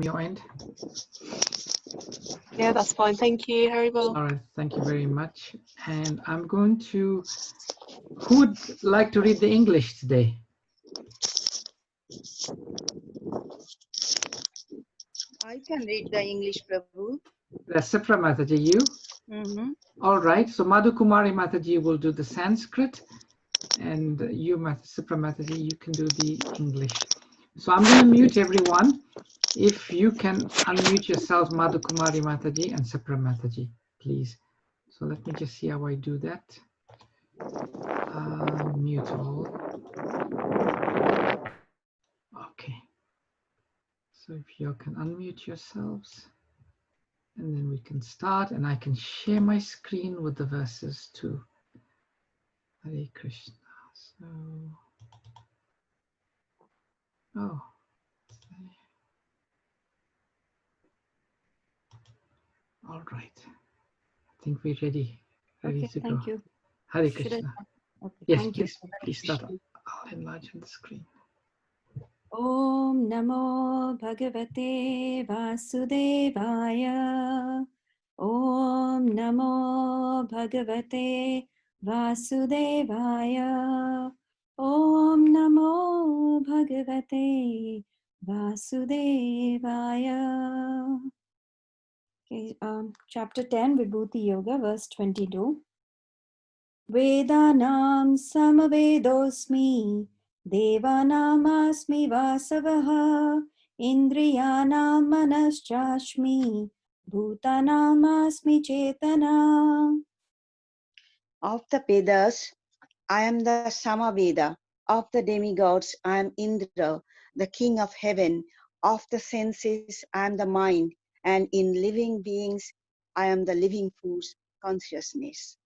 your end? Yeah, that's fine. Thank you, Haribol. All right, thank you very much. And I'm going to, who would like to read the English today? I can read the English, Prabhu. Sipra Mataji, you? All right, so Madhu Kumari Mataji will do the Sanskrit, and you, Sipra Mataji, you can do the English. So I'm going to mute everyone. If you can unmute yourselves, Madhu Kumari Mataji and Sipra Mataji, please. So let me just see how I do that. Mute all. Okay. So if you can unmute yourselves, and then we can start, and I can share my screen with the verses too. Hare Krishna. So, oh, all right. I think we're ready Okay, to thank go. you. Hare Should Krishna. Okay, Yes, thank please, you. please start. I'll enlarge on the screen. Om Namo Bhagavate Vasudevaya. Om Namo Bhagavate Vasudevaya. Om Namo Bhagavate Vasudevaya. Okay, chapter 10, Vibhuti Yoga, verse 22. Vedanam samavedosmi, devanamasmi vasavaha, indriyanam manaschashmi, bhutanamasmi chetana. Of the Vedas, I am the Samaveda. Of the demigods, I am Indra, the king of heaven. Of the senses, I am the mind. And in living beings, I am the living force, consciousness.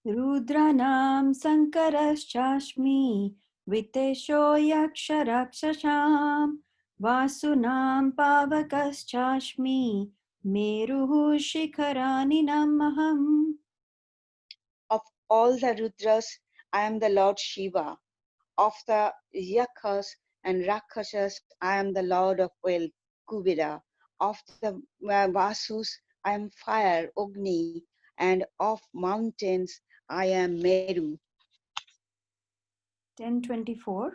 Rudranam sankarashchashmi, vitesho yaksharakshasham, vasunam pavakaschashmi, meruhu shikharani namaham. Of all the Rudras, I am the Lord Shiva. Of the Yakhas and Rakshasas, I am the Lord of wealth, Kubera. Of the Vasus, I am fire, Agni. And of mountains, I am Meru. 1024.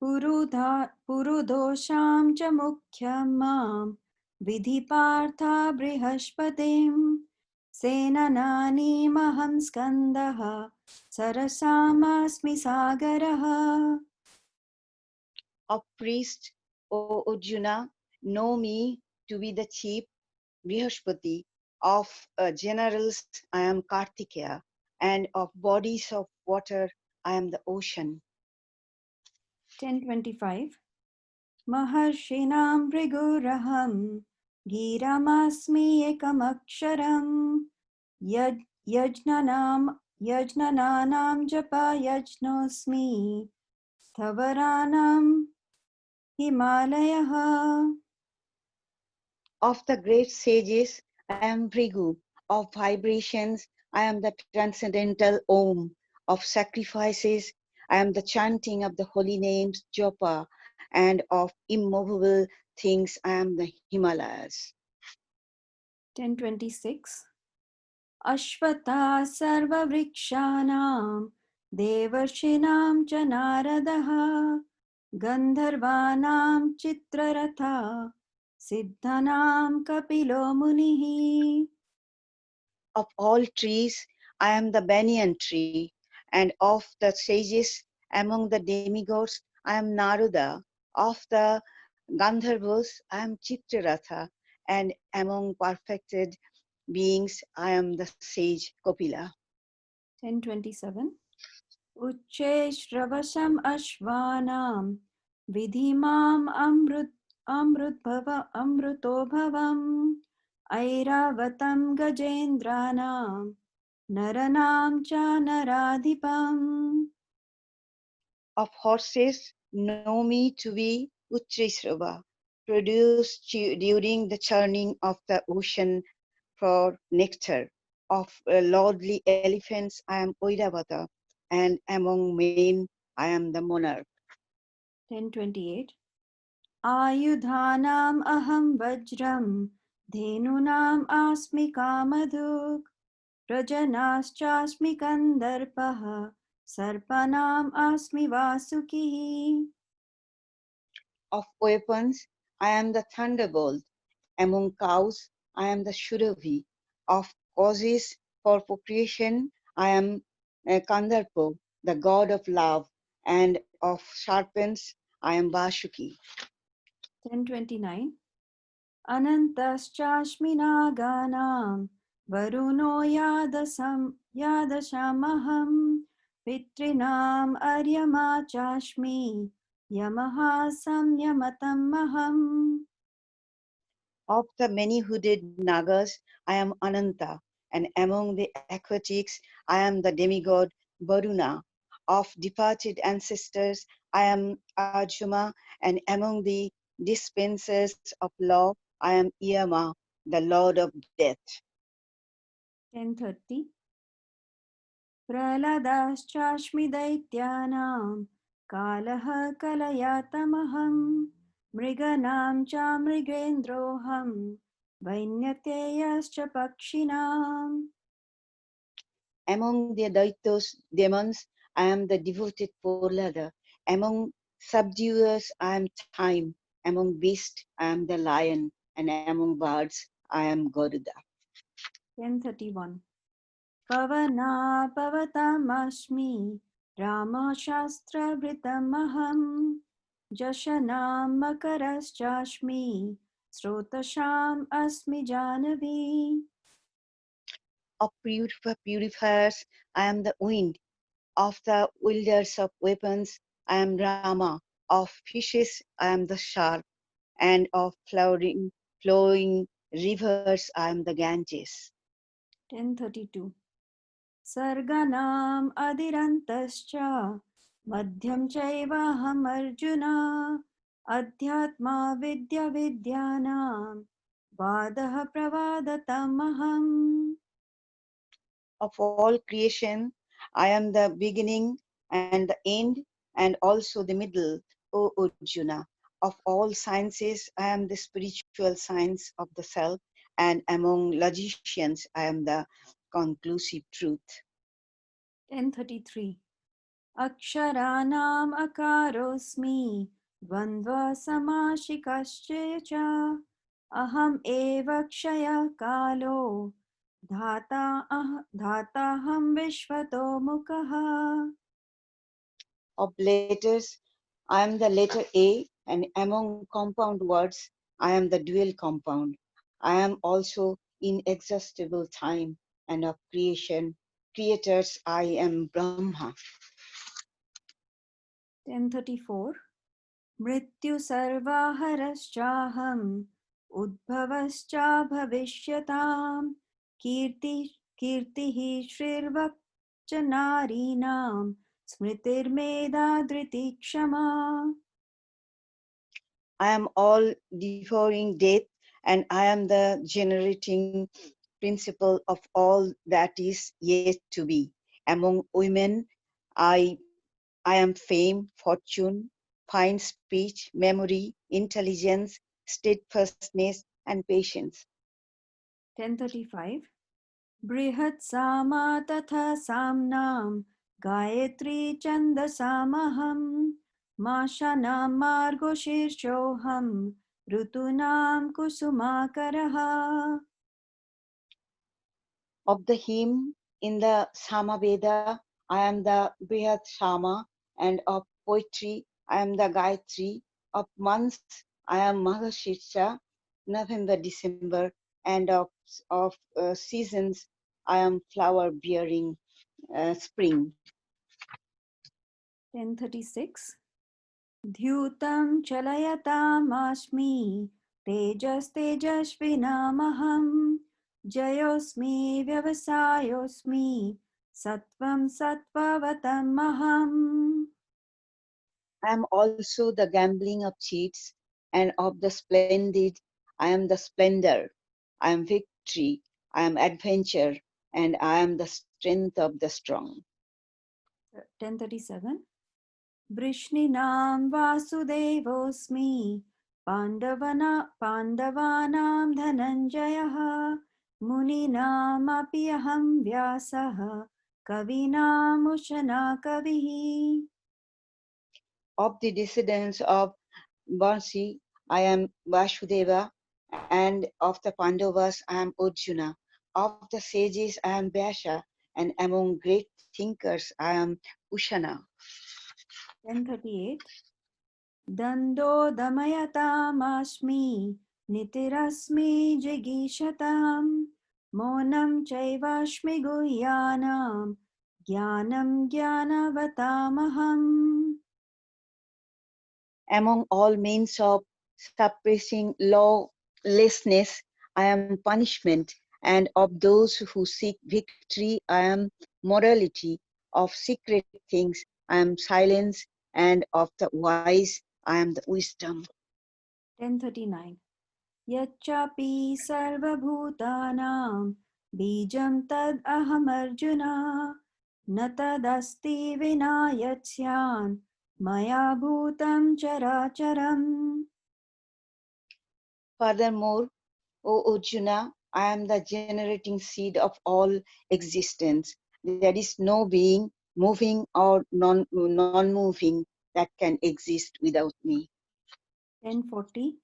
Purudosham cha mukhyam mam, vidhipartha brihaspatiim, senanani maham skandaha, sarasamasmi sagaraha. Of priests, O Arjuna, know me to be the chief Brihaspati. Of generals, I am Kartikeya. And of bodies of water, I am the ocean. 1025. Maharshinam briguraham, giramasmi ekamaksharam, yajnanam japa yajnosmi, Thavaranam Himalayaha. Of the great sages, I am Bhrigu. Of vibrations, I am the transcendental Om. Of sacrifices, I am the chanting of the holy names, Japa. And of immovable things, I am the Himalayas. 1026. Ashvata Sarva Vrikshanam Devarshinam cha Naradaha Gandharvanam Chitraratha Siddhanam Kapilo Munihi. Of all trees, I am the banyan tree, and of the sages among the demigods, I am Narada. Of the Gandharvas, I am Chitraratha, and among perfected beings, I am the sage Kapila. 1027. Uche Shravasam Ashvanam Vidhimam Amruto Bhavam Airavatam Gajendranam Naranam cha Naradhipam. Of horses, know me to be Uchrisrava, produced during the churning of the ocean for nectar. Of lordly elephants, I am Oiravata, and among men, I am the monarch. 1028. आयुधानाम् अहं वज्रं धेनूनाम् अस्मि कामधुक् प्रजनाश्चास्मि कन्दर्पः सर्पाणाम् अस्मि वासुकिः Of weapons, I am the thunderbolt. Among cows, I am the Shuravi. Of causes for procreation, I am Kandarpo, the god of love, and of serpents, I am Vashuki. 1029 अनन्तश्चास्मि नागानां वरुणो यादशामहं पितॄणाम् अर्यमा चास्मि यमः संयमतम् अहम् Of the many-hooded Nagas, I am Ananta, and among the aquatics, I am the demigod Varuna. Of departed ancestors, I am Arjuna, and among the dispensers of law, I am Yama, the lord of death. 1030 प्रह्लादाश्चास्मि दैत्यानां कालः कलयातमहं मृगाणां च मृगेन्द्रोऽहं वैन्यतेयश्च पक्षिणाम् Among the Daitos, demons, I am the devoted Prahlada. Among subduers, I am time. Among beasts, I am the lion. And among birds, I am Garuda. 1031 पवनापवतमस्मि रामशास्त्रभृतमहं जशनां मकरश्चास्मि स्रोतशाम् अस्मि Janvi Of purifiers, I am the wind. Of the wielders of weapons, I am Rama. Of fishes, I am the shark. And of flowing rivers, I am the Ganges. 1032 सर्गाणाम् अदिरन्तश्च मध्यं चैवाहमर्जुना अध्यात्मा विद्यानां वादः प्रवादतमहम् Of all creation, I am the beginning and the end, and also the middle, O Arjuna. Of all sciences, I am the spiritual science of the self, and among logicians, I am the conclusive truth. 1033 अक्षराणाम् अकारोऽस्मि द्वन्द्वसमाशिकश्च च अहम् एव क्षयः कालो धाताहं विश्वतो मुखः Of letters, I am the letter A, and among compound words, I am the dual compound. I am also inexhaustible time, and of creators, I am Brahma. 1034 मृत्युसर्वाहरश्चाहम् उद्भवश्च भविष्यताम् कीर्तिः श्रीर्वक् च नारीणां स्मृतिर्मेधा धृतिः क्षमा I am all devouring death, and I am the generating principle of all that is yet to be. Among women, I, I am fame, fortune, fine speech, memory, intelligence, steadfastness, and patience. 1035 बृहत्सामा तथा साम्नां Gayatri छन्दसामहं माशानां मार्गशीर्षोऽहं ऋतूनां कुसुमाकरः Of the hymn in the Samaveda, I am the Brihat Sama, and of poetry, I am the Gayatri. Of months, I am Maghashirsha, November, December, and of seasons, I am flower bearing spring. 1036 द्यूतं चलयतामस्मि तेजस्तेजस्विनामहं जयोऽस्मि व्यवसायोऽस्मि सत्वं सत्त्ववतमहम् I am also the gambling of cheats, and of the splendid, I am the splendor. I am victory, I am adventure, and I am the strength of the strong. 1037 वृष्णीनां वासुदेवोऽस्मि पाण्डवानां धनञ्जयः मुनीनामपि अहं व्यासः कवीनामुशना कविः. Of the descendants of Vansi, I am Vasudeva, and of the Pandavas, I am Arjuna. Of the sages, I am Vyasa, and among great thinkers, I am Ushana. 1038. Dando damayatamashmi nitirasmi jigishataam monam chaivashmi guhyanam jnanam jnanavatamaham. Among all means of suppressing lawlessness, I am punishment, and of those who seek victory, I am morality. Of secret things, I am silence, and of the wise, I am the wisdom. 1039. Yachapi sarvabhutanam bijam tad ahamarjuna na tadasti vinayatsyan maya bhutam characharam. Furthermore, O Arjuna, I am the generating seed of all existence. There is no being, moving or non-moving, that can exist without me. 1040.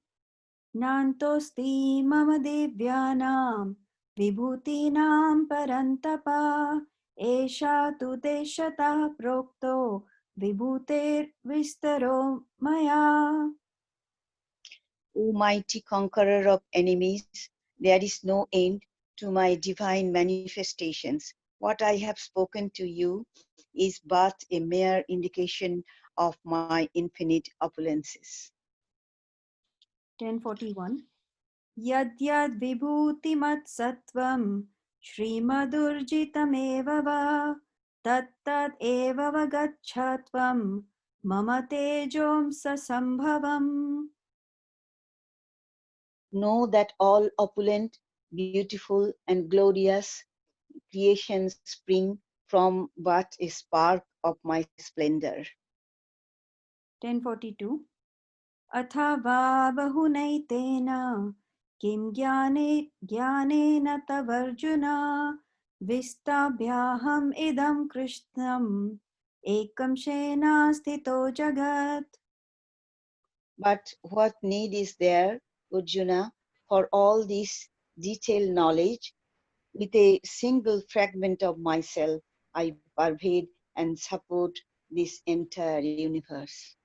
Nantosti mama devyanam vibhutinam parantapa esha tu deshata prokto vibhuter vistaro maya. O mighty conqueror of enemies, there is no end to my divine manifestations. What I have spoken to you is but a mere indication of my infinite opulences. 1041. Yadyad vibhutimat sattvam shrimadurjitameva va tattat eva vagachatvam mama tejom sasambhavam. Know that all opulent, beautiful, and glorious creations spring from but a spark of my splendor. 1042. Athava bahunaitena kim jnanena tavarjuna vistabhyaham idam krishnam ekam shena sthito jagat. But what need is there, Arjuna, for all this detailed knowledge? With a single fragment of myself, I pervade and support this entire universe.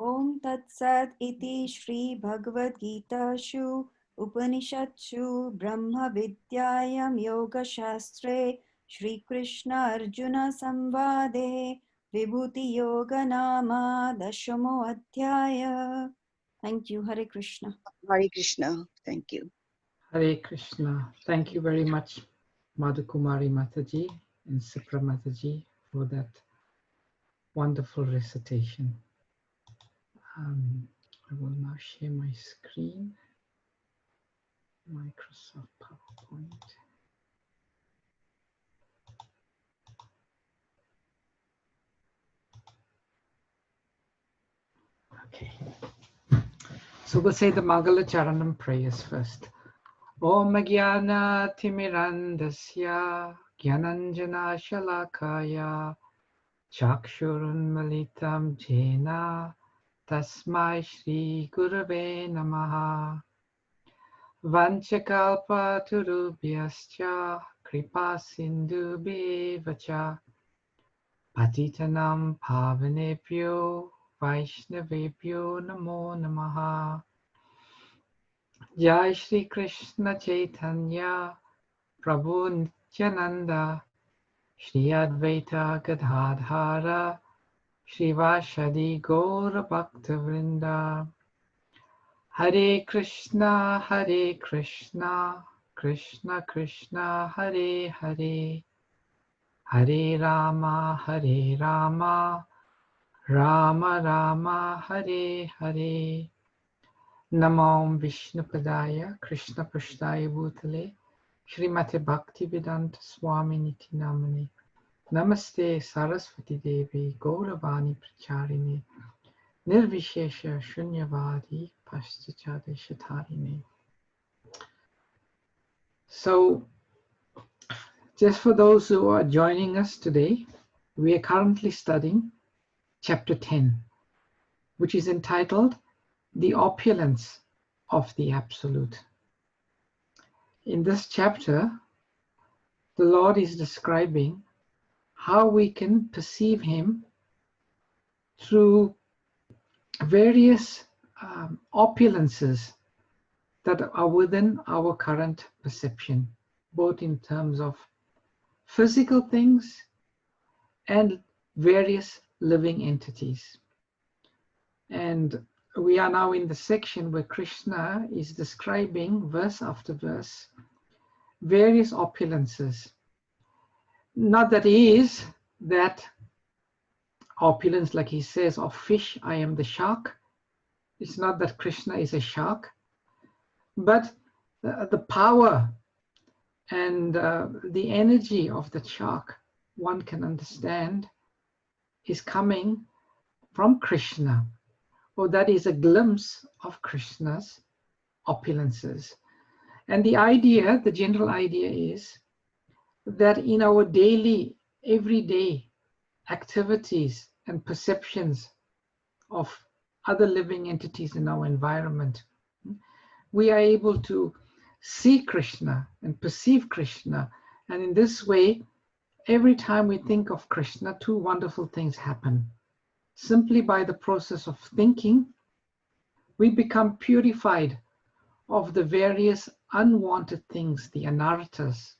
Om Tat Sat iti Shri Bhagavad Gita Shu Upanishadsu Brahma Vidyayam Yoga Shastre Shri Krishna Arjuna Samvade Vibhuti Yoga Nama Dashamo Adhyaya. Thank you. Hare Krishna. Hare Krishna. Thank you. Hare Krishna. Thank you very much, Madhukumari Mataji and Sipra Mataji, for that wonderful recitation. I will now share my screen, Microsoft PowerPoint. Okay. So we'll say the Mangala Charanam prayers first. Om Jnana Timirandasya Jnananjana Shalakaya Chakshurunmalitam Jena Tasmai Shri Gurave Namaha Vanchakalpa Turubhyascha Kripa Sindhubhevacha Patitanam Pavanebhyo Vaishnavebhyo Namo Namaha Jai Shri Krishna Chaitanya Prabhu Nityananda Shri Advaita Gadadhara Shivashadi Gaura Bhakta Vrinda Hare Krishna Krishna Krishna Hare Hare Hare Rama Rama Rama Hare Hare Namo Vishnupadaya Krishna Pashtaya Bhutale Srimate Bhaktivedanta Swami Niti Namane Namaste Saraswati Devi Gauravani Pracharini Nirvishesha Shunyavadi So, just for those who are joining us today, we are currently studying chapter 10, which is entitled The Opulence of the Absolute. In this chapter, the Lord is describing how we can perceive Him through various opulences that are within our current perception, both in terms of physical things and various living entities. And we are now in the section where Krishna is describing, verse after verse, various opulences. Not that he is that opulence, like he says, of fish, I am the shark. It's not that Krishna is a shark, but the power and the energy of the shark, one can understand, is coming from Krishna, or that is a glimpse of Krishna's opulences. And the idea, the general idea is that in our daily, everyday activities and perceptions of other living entities in our environment, we are able to see Krishna and perceive Krishna. And in this way, every time we think of Krishna, two wonderful things happen. Simply by the process of thinking, we become purified of the various unwanted things, the anarthas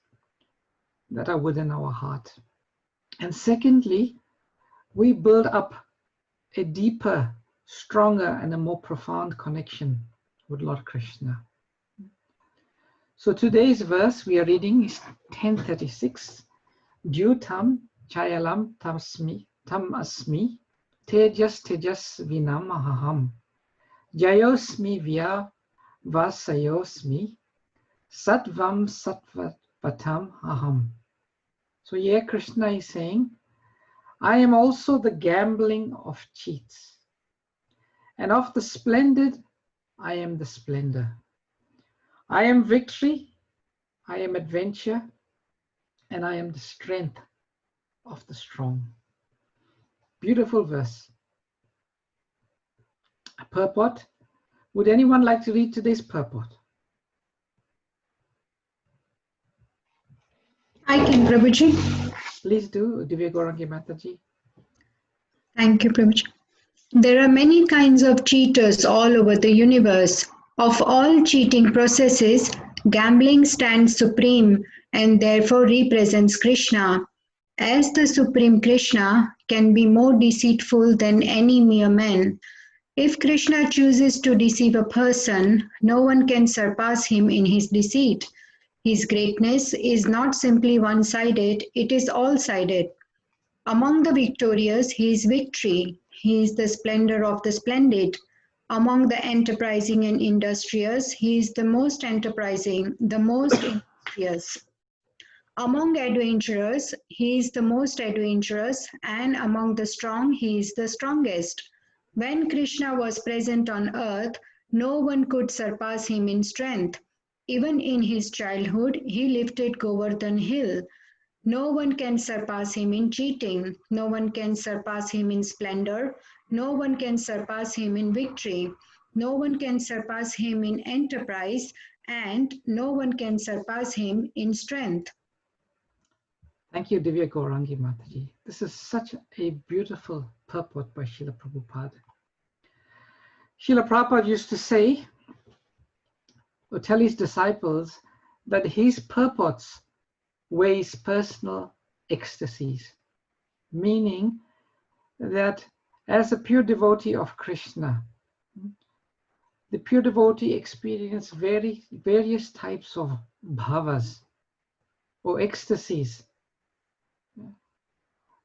that are within our heart. And secondly, we build up a deeper, stronger, and a more profound connection with Lord Krishna. So today's verse we are reading is 1036. Dhyutam chayalam tam asmi tejas vinam aham jayosmi vya vasayosmi sattvam sattvatam aham. So here Krishna is saying, I am also the gambling of cheats, and of the splendid, I am the splendor. I am victory, I am adventure, and I am the strength of the strong. Beautiful verse. A purport. Would anyone like to read today's purport? I can, Prabhuji. Please do, Divya Gaurangi Mataji. Thank you, Prabhuji. There are many kinds of cheaters all over the universe. Of all cheating processes, gambling stands supreme and therefore represents Krishna. As the Supreme Krishna can be more deceitful than any mere man. If Krishna chooses to deceive a person, no one can surpass him in his deceit. His greatness is not simply one-sided, it is all-sided. Among the victorious, he is victory. He is the splendor of the splendid. Among the enterprising and industrious, he is the most enterprising, the most industrious. Among adventurers, he is the most adventurous, and among the strong, he is the strongest. When Krishna was present on earth, no one could surpass him in strength. Even in his childhood, he lifted Govardhan Hill. No one can surpass him in cheating. No one can surpass him in splendor. No one can surpass him in victory. No one can surpass him in enterprise. And no one can surpass him in strength. Thank you, Divya Gaurangi Mataji. This is such a beautiful purport by Srila Prabhupada. Srila Prabhupada used to say, or tell his disciples, that his purports were his personal ecstasies, meaning that as a pure devotee of Krishna, the pure devotee experienced various types of bhavas or ecstasies.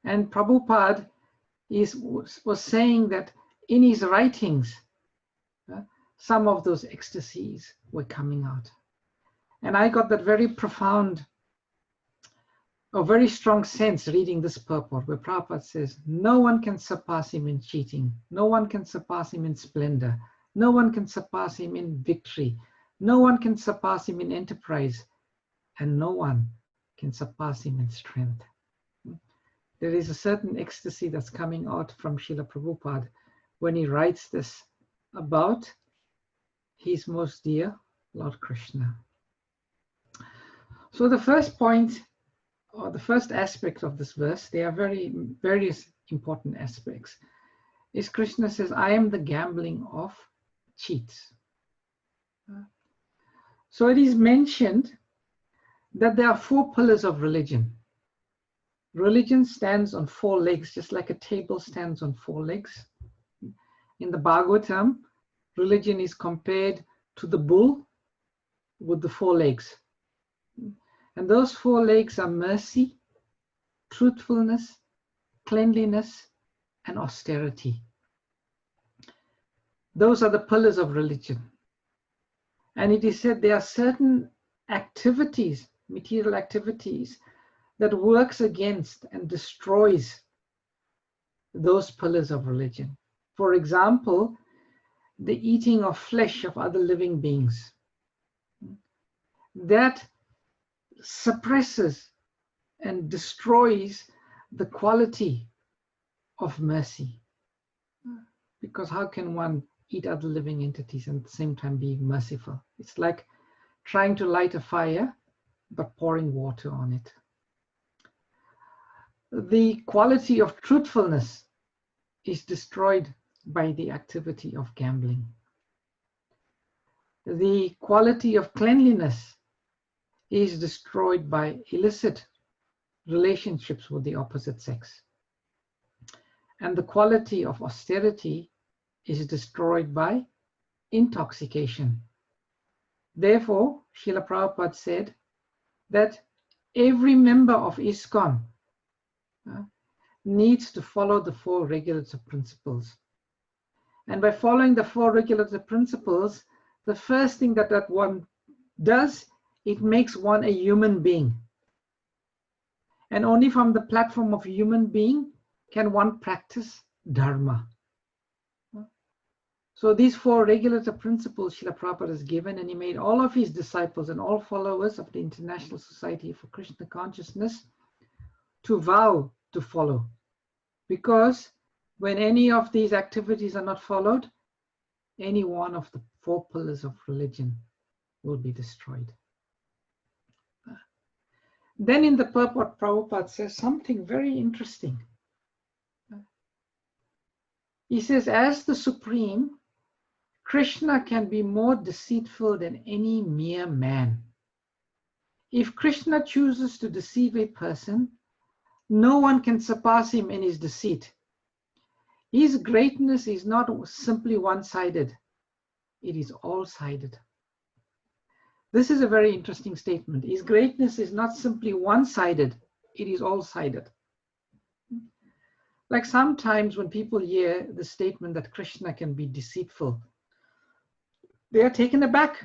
And Prabhupada was saying that in his writings, some of those ecstasies were coming out. And I got that very profound, a very strong sense reading this purport where Prabhupada says, no one can surpass him in cheating. No one can surpass him in splendor. No one can surpass him in victory. No one can surpass him in enterprise. And no one can surpass him in strength. There is a certain ecstasy that's coming out from Srila Prabhupada when he writes this about his most dear Lord Krishna. So the first point, or the first aspect of this verse, there are various important aspects, is Krishna says, I am the gambling of cheats. So it is mentioned that there are 4 pillars of religion. Religion stands on 4 legs, just like a table stands on 4 legs. In the Bhagavatam, religion is compared to the bull with the 4 legs. And those 4 legs are mercy, truthfulness, cleanliness, and austerity. Those are the pillars of religion. And it is said there are certain activities, material activities, that works against and destroys those pillars of religion. For example, the eating of flesh of other living beings. That suppresses and destroys the quality of mercy. Because how can one eat other living entities and at the same time be merciful? It's like trying to light a fire but pouring water on it. The quality of truthfulness is destroyed by the activity of gambling. The quality of cleanliness is destroyed by illicit relationships with the opposite sex. And the quality of austerity is destroyed by intoxication. Therefore, Srila Prabhupada said that every member of ISKCON needs to follow the 4 regulative principles. And by following the 4 regulative principles, the first thing that one does, it makes one a human being. And only from the platform of human being can one practice Dharma. So these 4 regulative principles Srila Prabhupada has given, and he made all of his disciples and all followers of the International Society for Krishna Consciousness to vow to follow. Because when any of these activities are not followed, any one of the 4 pillars of religion will be destroyed. Then in the purport, Prabhupada says something very interesting. He says, as the Supreme, Krishna can be more deceitful than any mere man. If Krishna chooses to deceive a person, no one can surpass him in his deceit. His greatness is not simply one-sided, it is all-sided. This is a very interesting statement. His greatness is not simply one-sided, it is all-sided. Like sometimes when people hear the statement that Krishna can be deceitful, they are taken aback.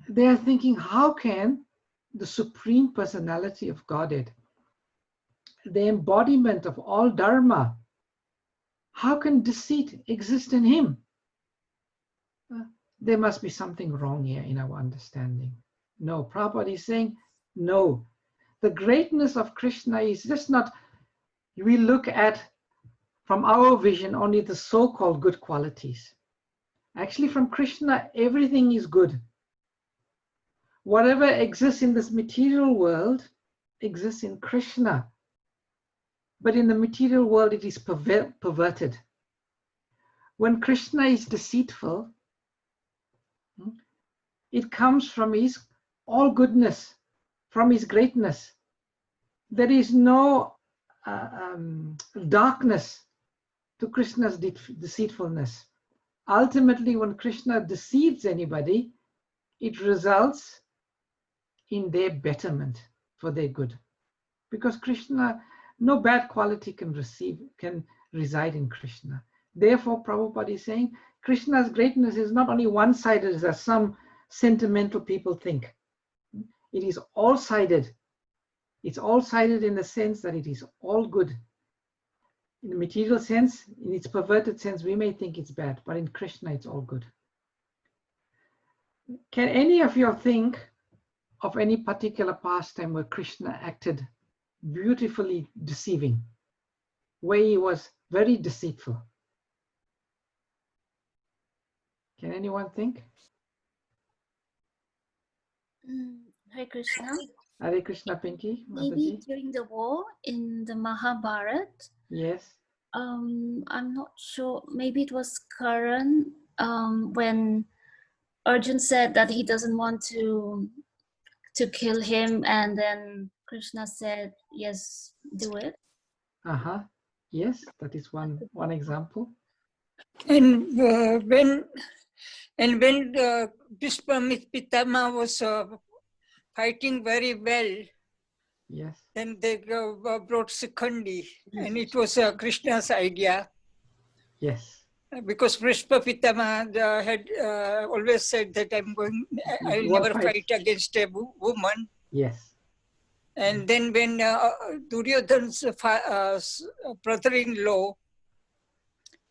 They are thinking, how can the Supreme Personality of Godhead, the embodiment of all Dharma, how can deceit exist in him? There must be something wrong here in our understanding. No, Prabhupada is saying, no. The greatness of Krishna is just not, we look at, from our vision, only the so-called good qualities. Actually, from Krishna, everything is good. Whatever exists in this material world exists in Krishna. But in the material world, it is perverted. When Krishna is deceitful, it comes from his all goodness, from his greatness. There is no darkness to Krishna's deceitfulness. Ultimately, when Krishna deceives anybody, it results in their betterment for their good. Because Krishna, no bad quality can reside in Krishna. Therefore, Prabhupada is saying, Krishna's greatness is not only one-sided as some sentimental people think. It is all-sided. It's all-sided in the sense that it is all good. In the material sense, in its perverted sense, we may think it's bad, but in Krishna, it's all good. Can any of you think of any particular pastime where Krishna acted beautifully deceiving, where he was very deceitful? Can anyone think? Hare Krishna. Hare Krishna, Pinky, Maybe Mataji? during the war in the Mahabharata. Yes. I'm not sure. Maybe it was Karan when Arjun said that he doesn't want to kill him, and then Krishna said, "Yes, do it." Yes, that is one example. And when Bhishma Pitama was fighting very well, Yes. then they brought Sikhandi, and it was Krishna's idea. Yes. Because Bhishma Pitama had always said that I'll never fight against a woman. Yes. And then when Duryodhana's brother-in-law,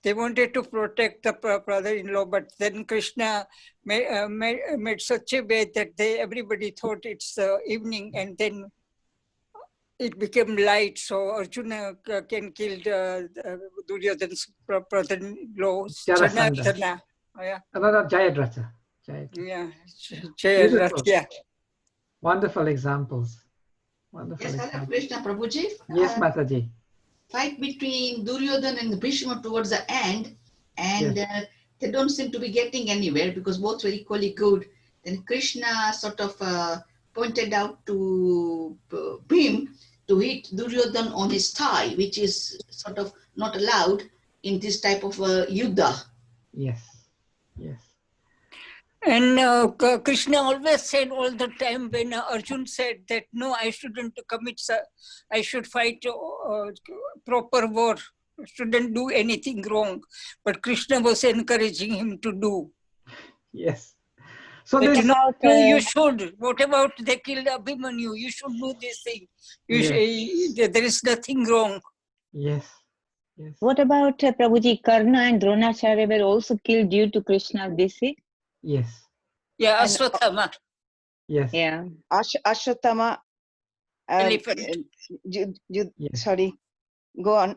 they wanted to protect the brother-in-law, but then Krishna made such a way that everybody thought it's evening, and then it became light, so Arjuna can kill Duryodhana's brother-in-law, Janardana. Yeah. Jayadratha. Yeah, Jayadratha. Yeah. Wonderful examples. Wonderful Yes, examples. Hare Krishna, Prabhuji. Yes, Mataji. Fight between Duryodhana and Bhishma towards the end, and Yes. they don't seem to be getting anywhere because both were equally good. Then Krishna sort of pointed out to Bhim to hit Duryodhana on his thigh, which is sort of not allowed in this type of yuddha. Yes. Yes. And Krishna always said all the time when Arjun said that, no, I shouldn't commit, I should fight proper war, shouldn't do anything wrong. But Krishna was encouraging him to do. Yes. So that, About, you should. What about they killed Abhimanyu? You should do this thing. There is nothing wrong. Yes. Yes. what about Prabhuji, Karna and Dronacharya were also killed due to Krishna's deceit? Yes. Yeah, And- Aswathama. Yes. Yeah. Ashwatthama. Elephant. Yes. Sorry, go on.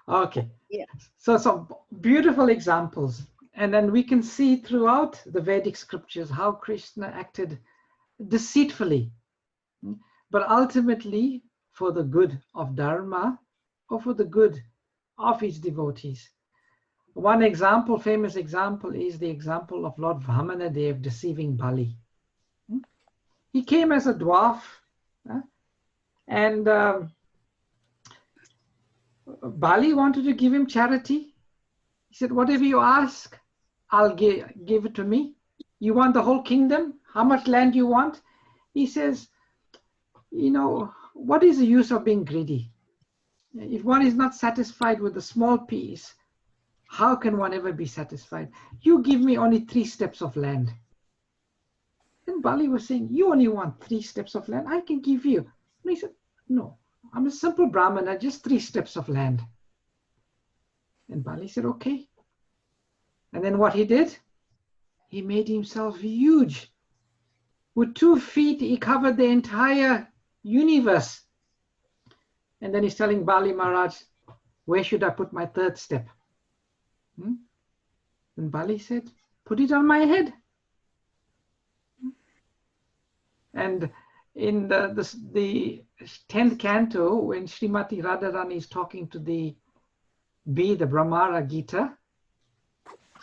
Okay. Yeah. So beautiful examples. And then we can see throughout the Vedic scriptures how Krishna acted deceitfully, but ultimately for the good of Dharma or for the good of his devotees. One example, famous example, is the example of Lord Vamanadev deceiving Bali. He came as a dwarf, and Bali wanted to give him charity. He said, whatever you ask, I'll give it to me. You want the whole kingdom? How much land you want? He says, what is the use of being greedy? If one is not satisfied with a small piece, how can one ever be satisfied? You give me only 3 steps of land. And Bali was saying, you only want 3 steps of land? I can give you. And he said, no, I'm a simple Brahmana, just 3 steps of land. And Bali said, okay. And then what he did? He made himself huge. With 2 feet, he covered the entire universe. And then he's telling Bali Maharaj, where should I put my 3rd step? And Bali said, put it on my head. And in the 10th canto, when Srimati Radharani is talking to the Brahmara Gita,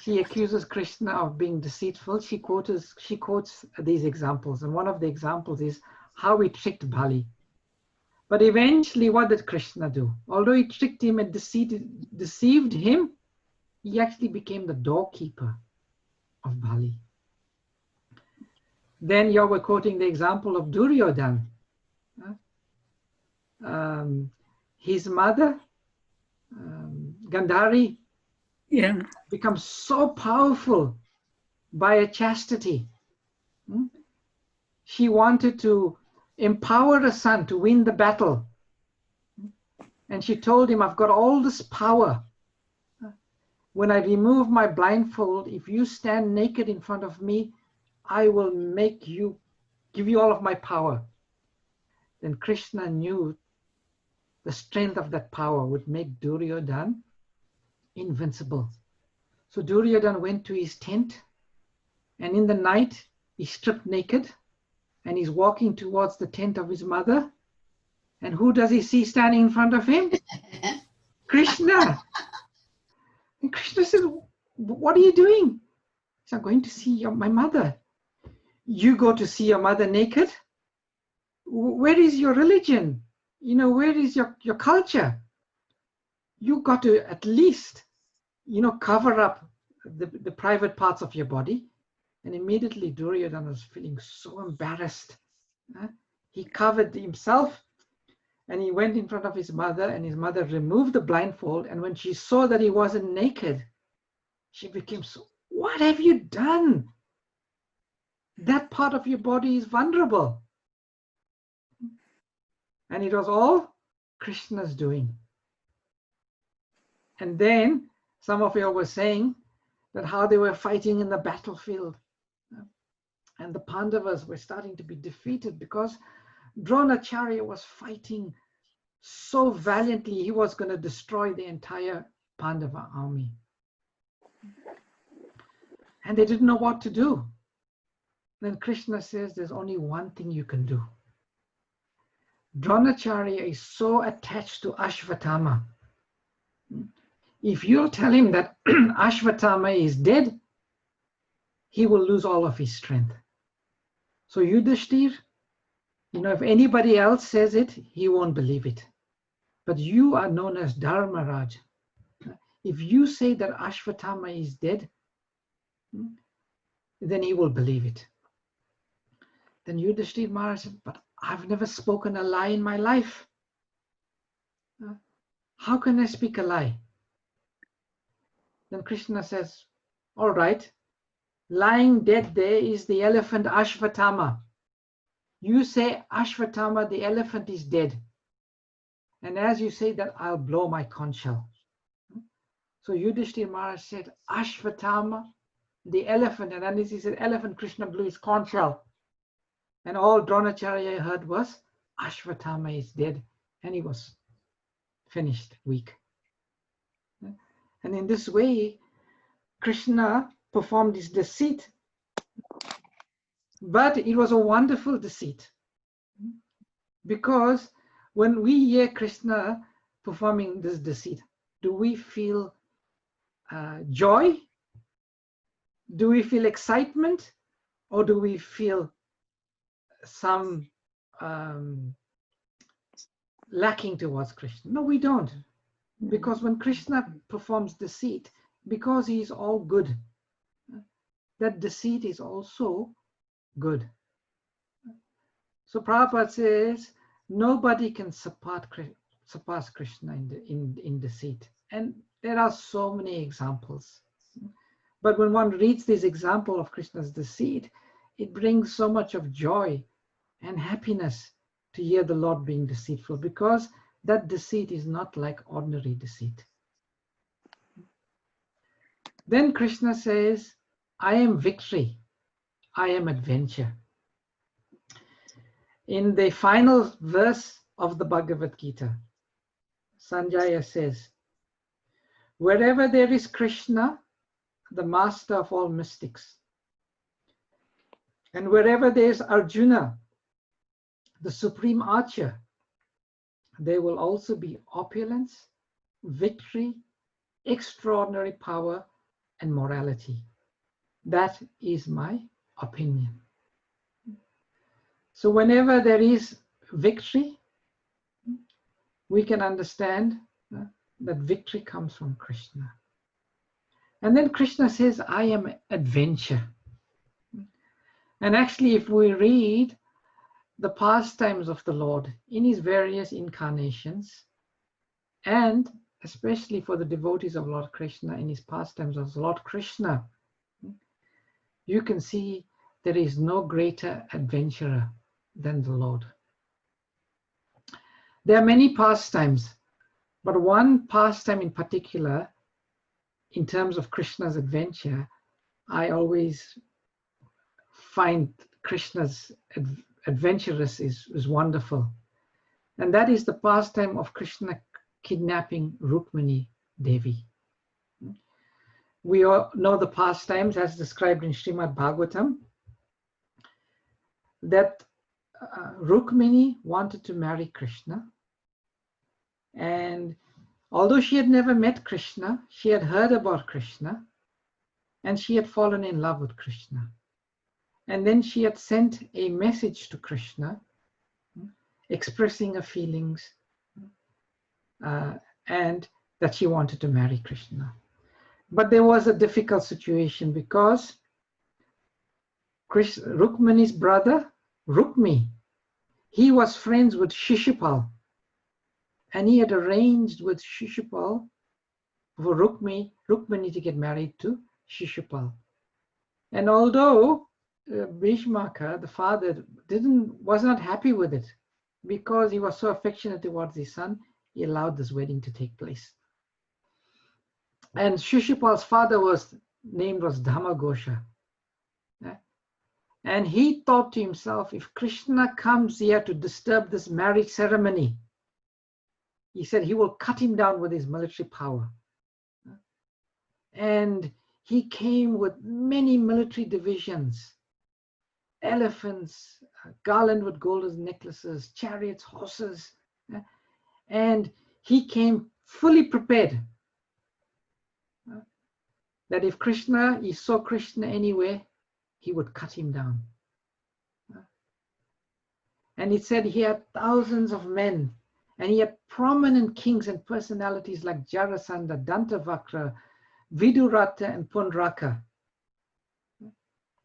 she accuses Krishna of being deceitful. She quotes these examples. And one of the examples is how he tricked Bali. But eventually, what did Krishna do? Although he tricked him and deceived him, he actually became the doorkeeper of Bali. Then you were quoting the example of Duryodhana. His mother, Gandhari, becomes so powerful by her chastity. She wanted to empower her son to win the battle. And she told him, I've got all this power. When I remove my blindfold, if you stand naked in front of me, I will give you all of my power. Then Krishna knew the strength of that power would make Duryodhana invincible. So Duryodhana went to his tent, and in the night he stripped naked and he's walking towards the tent of his mother. And who does he see standing in front of him? Krishna. And Krishna says, what are you doing? He said, I'm going to see my mother. You go to see your mother naked? Where is your religion? Where is your culture? You got to at least, cover up the private parts of your body. And immediately Duryodhana was feeling so embarrassed. He covered himself and he went in front of his mother, and his mother removed the blindfold. And when she saw that he wasn't naked, she became so, what have you done? That part of your body is vulnerable. And it was all Krishna's doing. And then some of you were saying that how they were fighting in the battlefield. And the Pandavas were starting to be defeated because Dronacharya was fighting so valiantly. He was going to destroy the entire Pandava army. And they didn't know what to do. Then Krishna says, there's only one thing you can do. Dronacharya is so attached to Ashvatthama. If you'll tell him that Ashvatthama is dead, he will lose all of his strength. So Yudhishthir, if anybody else says it, he won't believe it. But you are known as Dharmaraj. If you say that Ashvatthama is dead, then he will believe it. Then Yudhishthir Maharaj said, but I've never spoken a lie in my life. How can I speak a lie? Then Krishna says, all right, lying dead there is the elephant Ashvatthama. You say Ashvatthama, the elephant, is dead. And as you say that, I'll blow my conch shell. So Yudhishthir Maharaj said, Ashvatthama, the elephant. And then he said, elephant, Krishna blew his conch shell. And all Dronacharya heard was, Ashvatthama is dead. And he was finished, weak. And in this way, Krishna performed his deceit. But it was a wonderful deceit. Because when we hear Krishna performing this deceit, do we feel joy? Do we feel excitement? Or do we feel some lacking towards Krishna? No, we don't. Because when Krishna performs deceit, because he is all good, that deceit is also good. So Prabhupada says, nobody can surpass Krishna in deceit. And there are so many examples. But when one reads this example of Krishna's deceit, it brings so much of joy and happiness to hear the Lord being deceitful, because that deceit is not like ordinary deceit. Then Krishna says, I am victory, I am adventure. In the final verse of the Bhagavad Gita, Sanjaya says, wherever there is Krishna, the master of all mystics, and wherever there is Arjuna, the supreme archer, there will also be opulence, victory, extraordinary power, and morality. That is my opinion. So whenever there is victory, we can understand that victory comes from Krishna. And then Krishna says, I am adventure. And actually, if we read the pastimes of the Lord in his various incarnations, and especially for the devotees of Lord Krishna in his pastimes as Lord Krishna, you can see there is no greater adventurer than the Lord. There are many pastimes But one pastime in particular, in terms of Krishna's adventure, I always find Krishna's adventurous is wonderful. And that is the pastime of Krishna kidnapping Rukmini Devi. We all know the pastimes as described in Srimad Bhagavatam, that Rukmini wanted to marry Krishna. And although she had never met Krishna, she had heard about Krishna, and she had fallen in love with Krishna. And then she had sent a message to Krishna, expressing her feelings, and that she wanted to marry Krishna. But there was a difficult situation because Rukmini's brother, Rukmi, he was friends with Shishupal, and he had arranged with Shishupal for Rukmini to get married to Shishupal. And although Bhishmaka, the father, was not happy with it, because he was so affectionate towards his son, he allowed this wedding to take place. And Shishupal's father was Dhamagosha. And he thought to himself, if Krishna comes here to disturb this marriage ceremony, he said he will cut him down with his military power. And he came with many military divisions, elephants, garlanded with golden necklaces, chariots, horses. And he came fully prepared that if he saw Krishna anywhere, he would cut him down. And it said he had thousands of men, and he had prominent kings and personalities like Jarasandha, Dantavakra, Vidurata, and Pundraka.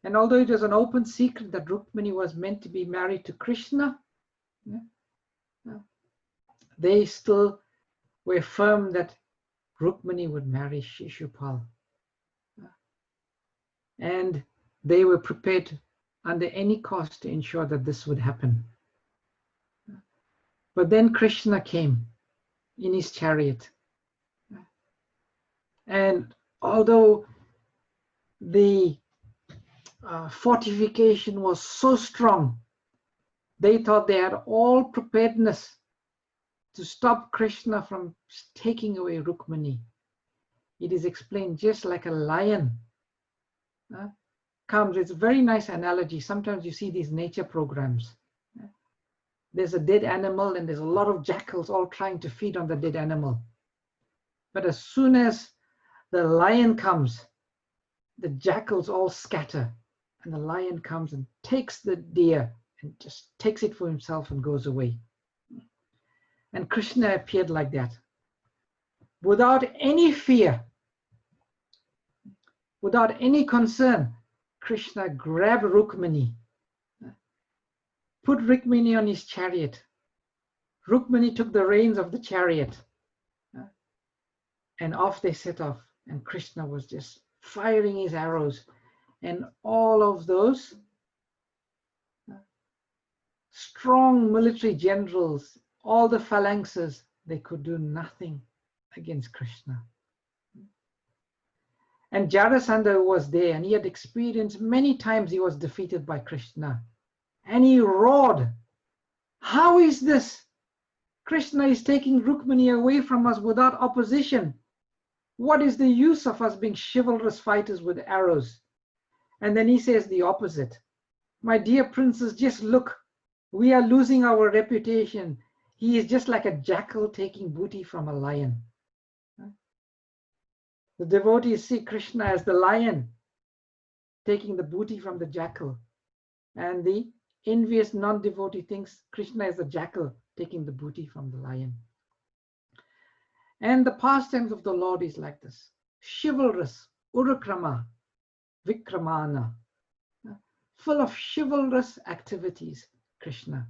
And although it was an open secret that Rukmini was meant to be married to Krishna, they still were firm that Rukmini would marry Shishupal. And they were prepared under any cost to ensure that this would happen. But then Krishna came in his chariot. And although the fortification was so strong, they thought they had all preparedness to stop Krishna from taking away Rukmini. It is explained just like a lion comes. It's a very nice analogy. Sometimes you see these nature programs. There's a dead animal and there's a lot of jackals all trying to feed on the dead animal. But as soon as the lion comes, the jackals all scatter, and the lion comes and takes the deer and just takes it for himself and goes away. And Krishna appeared like that, without any fear, without any concern. Krishna grabbed Rukmini, put Rukmini on his chariot. Rukmini took the reins of the chariot, and off they set off. And Krishna was just firing his arrows, and all of those strong military generals, all the phalanxes, they could do nothing against Krishna. And Jarasandha was there, and he had experienced many times he was defeated by Krishna. And he roared, "How is this? Krishna is taking Rukmini away from us without opposition. What is the use of us being chivalrous fighters with arrows?" And then he says the opposite. "My dear princess, just look. We are losing our reputation. He is just like a jackal taking booty from a lion." The devotees see Krishna as the lion taking the booty from the jackal. And the envious non-devotee thinks Krishna is the jackal taking the booty from the lion. And the pastimes of the Lord is like this: chivalrous, urukrama, vikramana, full of chivalrous activities, Krishna.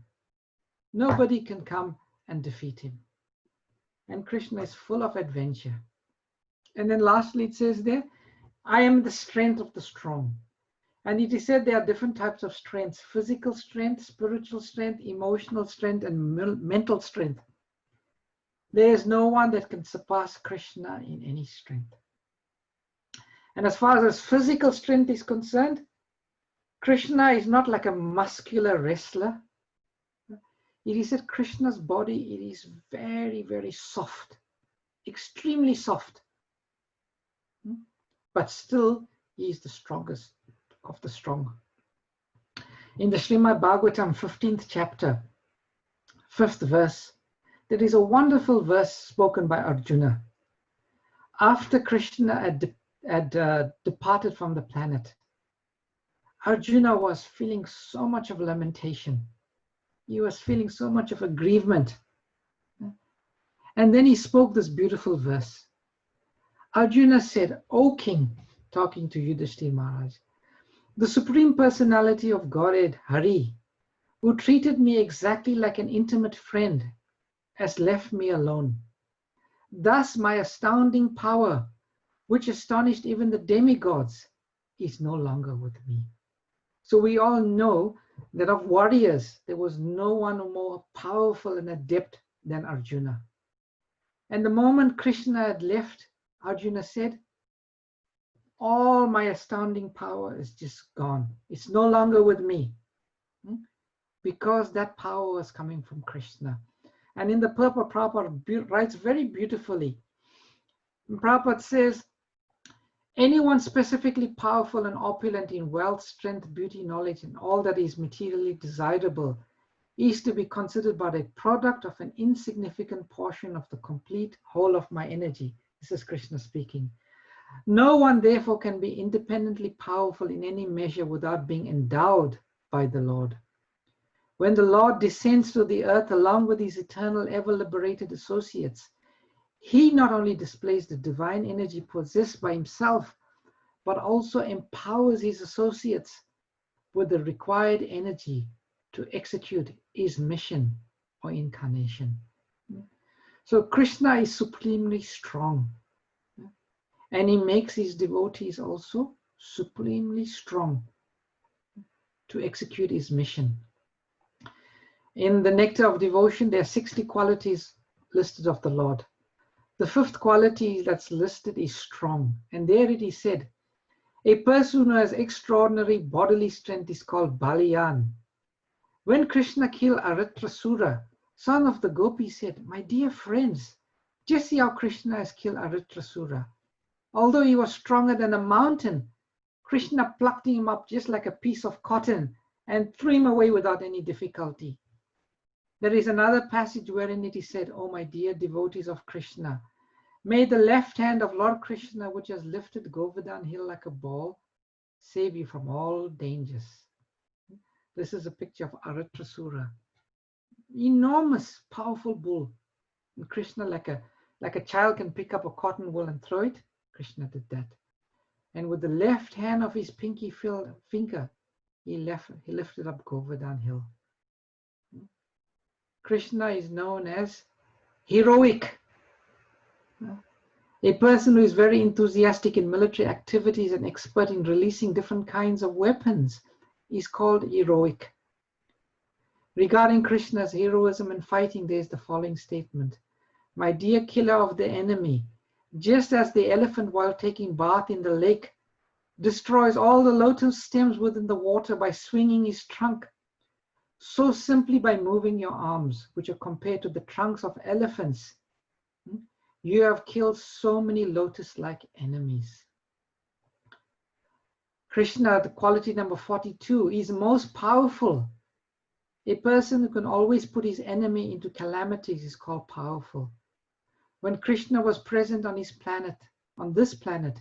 Nobody can come and defeat him. And Krishna is full of adventure. And then lastly it says there, "I am the strength of the strong." And it is said there are different types of strengths: physical strength, spiritual strength, emotional strength, and mental strength. There is no one that can surpass Krishna in any strength. And as far as physical strength is concerned, Krishna is not like a muscular wrestler. It is that Krishna's body, it is very, very soft, extremely soft. But still, he is the strongest of the strong. In the Srimad Bhagavatam 15th chapter, 5th verse, there is a wonderful verse spoken by Arjuna. After Krishna had departed from the planet, Arjuna was feeling so much of lamentation. He was feeling so much of aggrievement. And then he spoke this beautiful verse. Arjuna said, "O king," talking to Yudhishthira Maharaj, "the Supreme Personality of Godhead, Hari, who treated me exactly like an intimate friend, has left me alone. Thus my astounding power, which astonished even the demigods, is no longer with me." So we all know that of warriors, there was no one more powerful and adept than Arjuna. And the moment Krishna had left, Arjuna said, all my astounding power is just gone. It's no longer with me. Because that power was coming from Krishna. And in the purport, Prabhupada writes very beautifully. Prabhupada says, anyone specifically powerful and opulent in wealth, strength, beauty, knowledge, and all that is materially desirable is to be considered but a product of an insignificant portion of the complete whole of my energy. This is Krishna speaking. No one therefore can be independently powerful in any measure without being endowed by the Lord. When the Lord descends to the earth along with his eternal ever-liberated associates, he not only displays the divine energy possessed by himself, but also empowers his associates with the required energy to execute his mission or incarnation. So Krishna is supremely strong, and he makes his devotees also supremely strong to execute his mission. In the Nectar of Devotion, there are 60 qualities listed of the Lord. The fifth quality that's listed is strong. And there it is said, a person who has extraordinary bodily strength is called Balayan. When Krishna killed Aritrasura, son of the Gopi, said, my dear friends, just see how Krishna has killed Aritrasura. Although he was stronger than a mountain, Krishna plucked him up just like a piece of cotton and threw him away without any difficulty. There is another passage wherein it is said, oh my dear devotees of Krishna, may the left hand of Lord Krishna, which has lifted Govardhan hill like a ball, save you from all dangers. This is a picture of Aritrasura. Enormous, powerful bull. And Krishna, like a child can pick up a cotton wool and throw it, Krishna did that. And with the left hand of his pinky finger, he lifted up Govardhan hill. Krishna is known as heroic. A person who is very enthusiastic in military activities and expert in releasing different kinds of weapons is called heroic. Regarding Krishna's heroism in fighting, there is the following statement. My dear killer of the enemy, just as the elephant while taking bath in the lake destroys all the lotus stems within the water by swinging his trunk, so simply by moving your arms, which are compared to the trunks of elephants, you have killed so many lotus-like enemies. Krishna, the quality number 42, is most powerful. A person who can always put his enemy into calamities is called powerful. When Krishna was present on this planet,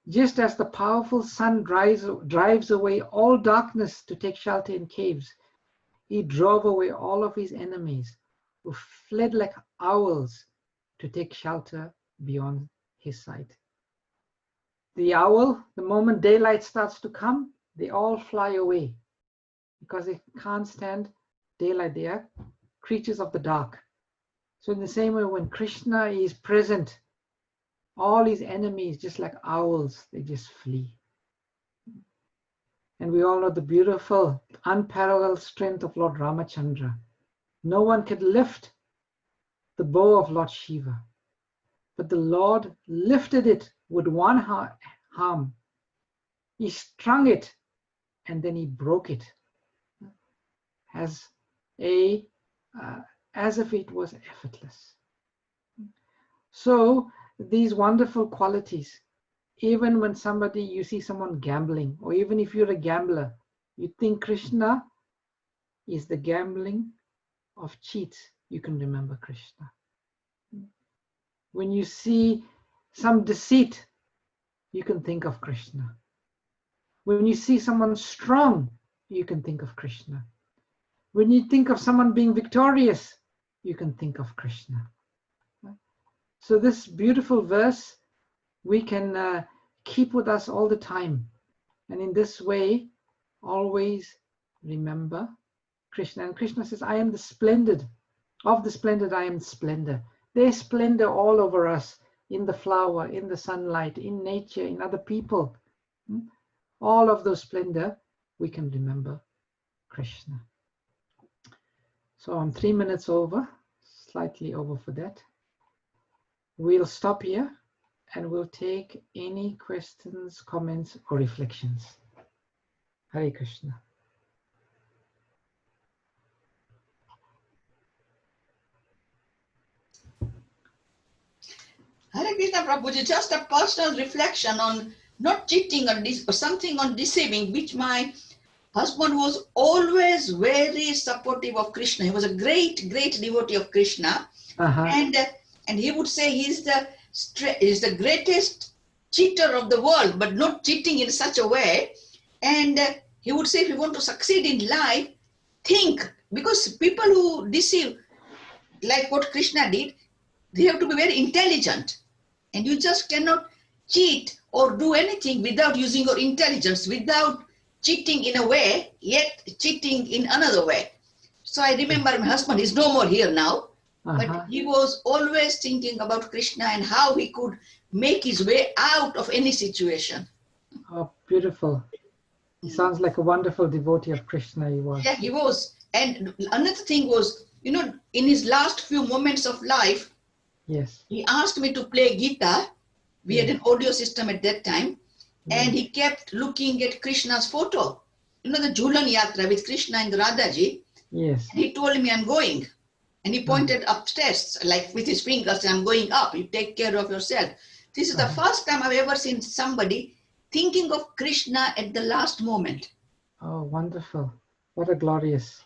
just as the powerful sun drives away all darkness to take shelter in caves, he drove away all of his enemies who fled like owls to take shelter beyond his sight. The owl, the moment daylight starts to come, they all fly away because they can't stand daylight. They are creatures of the dark. So in the same way, when Krishna is present, all his enemies, just like owls, they just flee. And we all know the beautiful, unparalleled strength of Lord Ramachandra. No one could lift the bow of Lord Shiva. But the Lord lifted it with one arm. He strung it and then he broke it as if it was effortless. So these wonderful qualities, even when you see someone gambling, or even if you're a gambler, you think Krishna is the gambling of cheats, you can remember Krishna. When you see some deceit, you can think of Krishna. When you see someone strong, you can think of Krishna. When you think of someone being victorious, you can think of Krishna. So this beautiful verse, we can keep with us all the time. And in this way, always remember Krishna. And Krishna says, I am the splendid. Of the splendid, I am splendor. There's splendor all over us, in the flower, in the sunlight, in nature, in other people. All of those splendor, we can remember Krishna. So I'm 3 minutes over, slightly over for that. We'll stop here and we'll take any questions, comments, or reflections. Hare Krishna. Hare Krishna Prabhuji, just a personal reflection on not cheating or something on deceiving, which my husband was always very supportive of Krishna. He was a great, great devotee of Krishna. And he would say he's the greatest cheater of the world, but not cheating in such a way. And he would say, if you want to succeed in life, think, because people who deceive, like what Krishna did, they have to be very intelligent. And you just cannot cheat or do anything without using your intelligence, without cheating in a way, yet cheating in another way. So I remember my husband is no more here now, but he was always thinking about Krishna and how he could make his way out of any situation. Oh, beautiful. He sounds like a wonderful devotee of Krishna he was. Yeah, he was. And another thing was, you know, in his last few moments of life, yes, he asked me to play guitar. We had an audio system at that time. And he kept looking at Krishna's photo. You know, the Jhulan Yatra with Krishna and Radhaji. Yes. And he told me, I'm going. And he pointed upstairs, like with his fingers, I'm going up. You take care of yourself. This is the first time I've ever seen somebody thinking of Krishna at the last moment. Oh, wonderful. What a glorious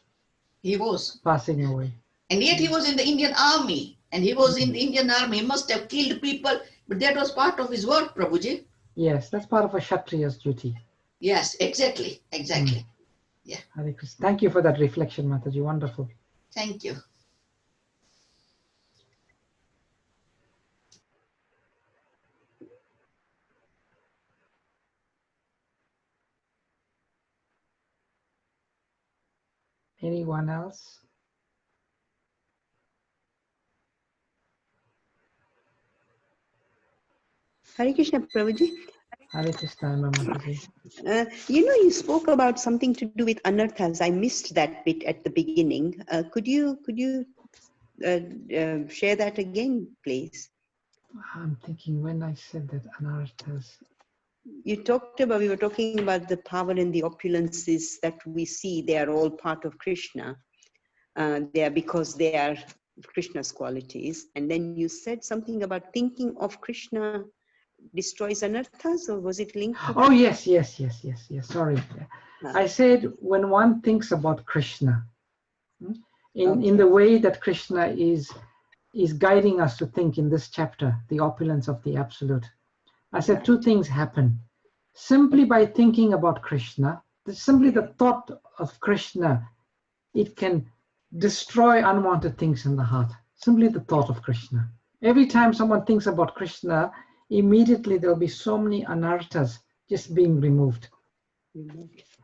he was passing away. And yet he was in the Indian army. And he was in the Indian army. He must have killed people. But that was part of his work, Prabhuji. Yes, that's part of a Kshatriya's duty. Yes, exactly. Exactly. Yeah. Hare Krishna. Thank you for that reflection, Mataji. Wonderful. Thank you. Anyone else? Hare Krishna, Prabhuji. Hare Krishna, Mataji. You know, you spoke about something to do with anarthas. I missed that bit at the beginning. Could you share that again, please? I'm thinking when I said that anarthas. We were talking about the power and the opulences that we see. They are all part of Krishna. They are because they are Krishna's qualities. And then you said something about thinking of Krishna destroys anarthas, or was it linked to Oh, yes. Sorry. I said when one thinks about Krishna, in the way that Krishna is guiding us to think in this chapter, the opulence of the Absolute. I said two things happen. Simply by thinking about Krishna, simply the thought of Krishna, it can destroy unwanted things in the heart. Simply the thought of Krishna. Every time someone thinks about Krishna, immediately there'll be so many anarthas just being removed.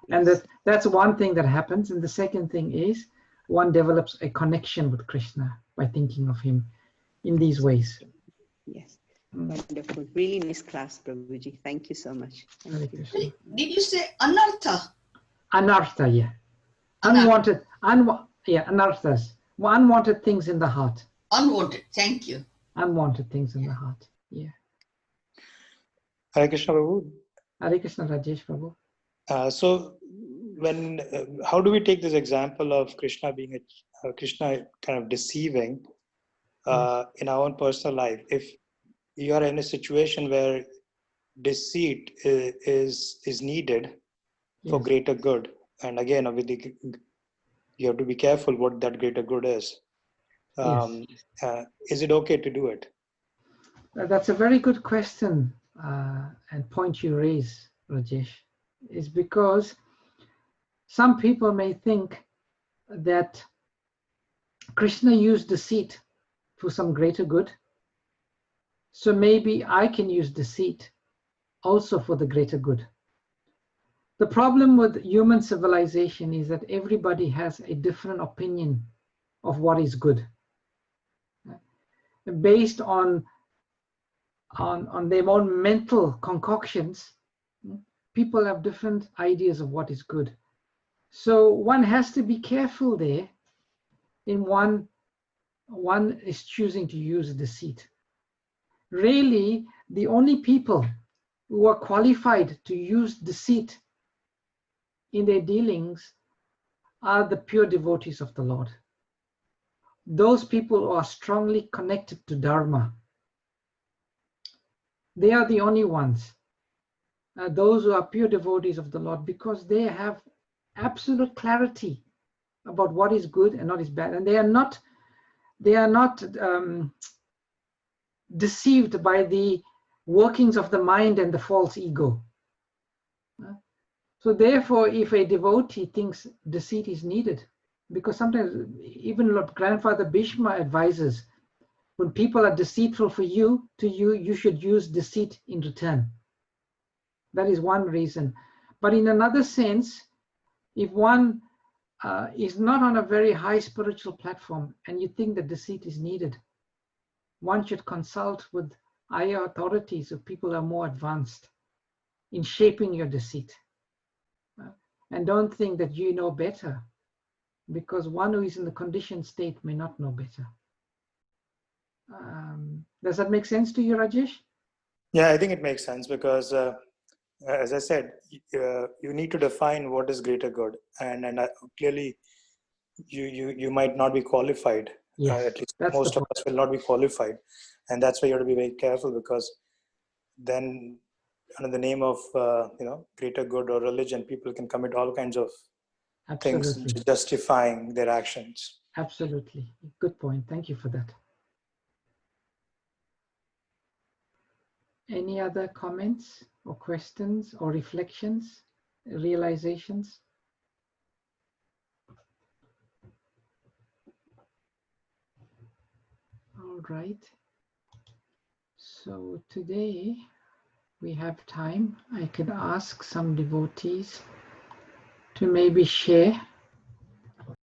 And that's one thing that happens. And the second thing is one develops a connection with Krishna by thinking of him in these ways. Yes. Wonderful. Really nice class, Prabhuji. Thank you so much. Did you say anartha? Anartha, yeah. Unwanted, anarthas. Unwanted things in the heart. Unwanted. Thank you. Unwanted things in the heart. Yeah. Hare Krishna Prabhu. Hare Krishna, Rajesh Prabhu. So, when how do we take this example of Krishna being Krishna kind of deceiving in our own personal life? If you are in a situation where deceit is needed for greater good, and again, obviously, you have to be careful what that greater good is. Is it okay to do it? That's a very good question and point you raise, Rajesh. Is because some people may think that Krishna used deceit for some greater good. So maybe I can use deceit also for the greater good. The problem with human civilization is that everybody has a different opinion of what is good. Based on their own mental concoctions, people have different ideas of what is good. So one has to be careful there in one is choosing to use deceit. Really, the only people who are qualified to use deceit in their dealings are the pure devotees of the Lord. Those people who are strongly connected to Dharma. They are the only ones, those who are pure devotees of the Lord, because they have absolute clarity about what is good and what is bad, and they are not deceived by the workings of the mind and the false ego. So therefore, if a devotee thinks deceit is needed, because sometimes even Lord Grandfather Bhishma advises, when people are deceitful to you, you should use deceit in return. That is one reason. But in another sense, if one is not on a very high spiritual platform and you think that deceit is needed, one should consult with higher authorities or people who are more advanced in shaping your deceit. And don't think that you know better, because one who is in the conditioned state may not know better. Does that make sense to you, Rajesh? Yeah, I think it makes sense because, as I said, you need to define what is greater good, and clearly, you might not be qualified. Yes, at least most of us will not be qualified, and that's why you have to be very careful, because then, under the name of greater good or religion, people can commit all kinds of things justifying their actions. Absolutely. Good point. Thank you for that. Any other comments or questions or reflections, realizations? All right. So today we have time. I could ask some devotees to maybe share